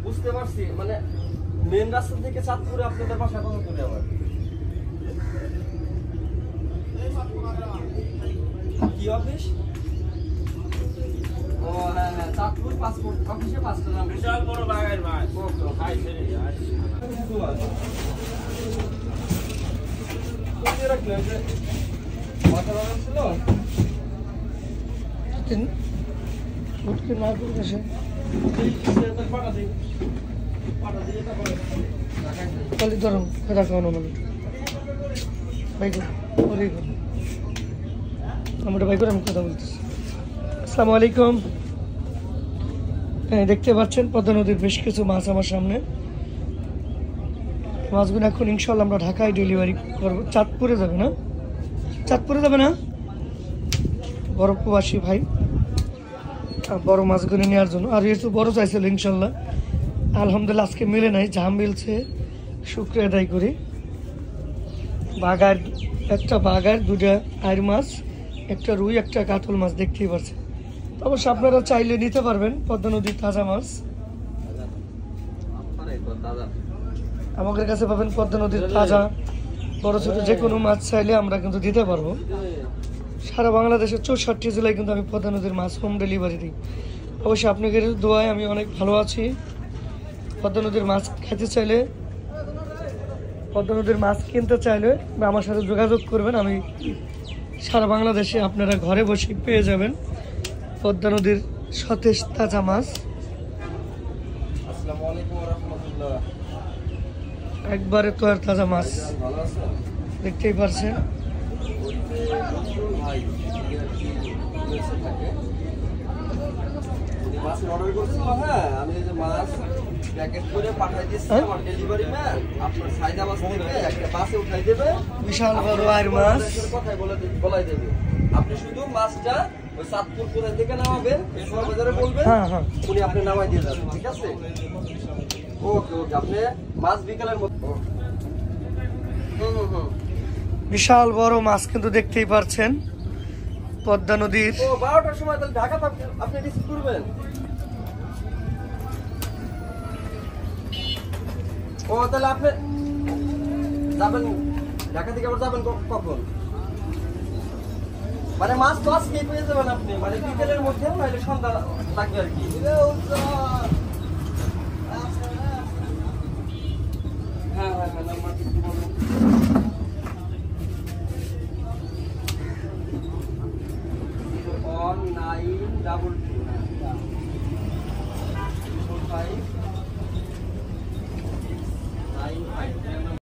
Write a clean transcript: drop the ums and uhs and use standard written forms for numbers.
বুঝতে পারছি, মানে মেন রাস্তা থেকে চাঁদপুরে আপনাদের বাসা কত দূরে আবার? কি অফিস? ও হ্যাঁ হ্যাঁ, চাঁদপুর পাসপোর্ট অফিসে 5টা নাম। বিশাল বড় বাগান মাছ। হাই ছেড়ে রাখলেন যে মাথা বাগান ছিল না করে আসে খালি ধরুন রাখানো মানে ভাই আমরা ভাই করে আমি কথা বলতেছি। আসসালামু আলাইকুম। হ্যাঁ, দেখতে পাচ্ছেন পদ্মা নদীর বেশ কিছু মাছ আমার সামনে। মাছগুলো এখন ইনশাল্লাহ আমরা ঢাকায় ডেলিভারি করবো। চাঁদপুরে যাবে না? চাঁদপুরে যাবে না? বড় প্রবাসী ভাই বড় মাছগুলো নেওয়ার জন্য, আর একটু বড় চাইছিল ইনশাল্লাহ। আলহামদুলিল্লাহ আজকে মিলে নাই, যা মিলছে শুক্রিয়া আদায় করি। বাগার একটা বাগার, 2টা আইর মাছ, একটা রুই, একটা কাতল মাছ দেখতেই পাচ্ছেন। অবশ্য আপনারা চাইলে নিতে পারবেন পদ্মা নদীর তাজা মাছ। আমাদের কাছে পাবেন পদ্মা নদীর তাজা বড় ছোট যে কোনো মাছ চাইলে আমরা কিন্তু দিতে পারবো। সারা বাংলাদেশের 64 জেলায় কিন্তু আমি পদ্মা নদীর মাছ হোম ডেলিভারি দিই। অবশ্যই আপনাদের দোয়ায় আমি অনেক ভালো আছি। পদ্মা নদীর মাছ খেতে চাইলে, পদ্মা নদীর মাছ কিনতে চাইলে আমার সাথে যোগাযোগ করবেন। আমি সারা বাংলাদেশে আপনারা ঘরে বসে পেয়ে যাবেন পদ্মা নদীর সতেজ তাজা মাছ। আসসালামু আলাইকুম ওয়া রাহমাতুল্লাহ। একবারে তো আর তাজা মাছ ভালো আছেন? দেখতেই পারছেন। ভাই মাছ অর্ডার করছিল, হ্যাঁ আমি এই যে মাছ প্যাকেট করে পাঠাই দিয়েছি আমার ডেলিভারি ম্যান। আপনার সাইদাবাদ থেকে একটা বাসে উঠাই দেবে, বিশাল বড় আইর মাছ কথাই বলাই দেবে। আপনি শুধু মাছটা ওই চাঁদপুর কোথায় থেকে নামাবেন পেশোয়া বাজারে বলবেন, হ্যাঁ হ্যাঁ, উনি আপনি নামাই দিয়ে যাবেন, ঠিক আছে? ওকে ওকে, আপনি মাছ বিকালের মতো। বিশাল বড় মাছ কিন্তু দেখতেই পারছেন পদ্মা নদীর। ও 12টার সময় তাহলে ঢাকা আপনি রিসিভ করবেন। ও তাহলে আপনি যাবেন ঢাকা থেকে, আবার যাবেন কখন? মানে মাছ তো আজকেই পেয়ে যাবেন আপনি, মানে বিকেলের মধ্যে, নাহলে সন্ধ্যা লাগবে আর কি। হ্যাঁ হ্যাঁ হ্যাঁ, নাম্বার কিন্তু বলুন। 1922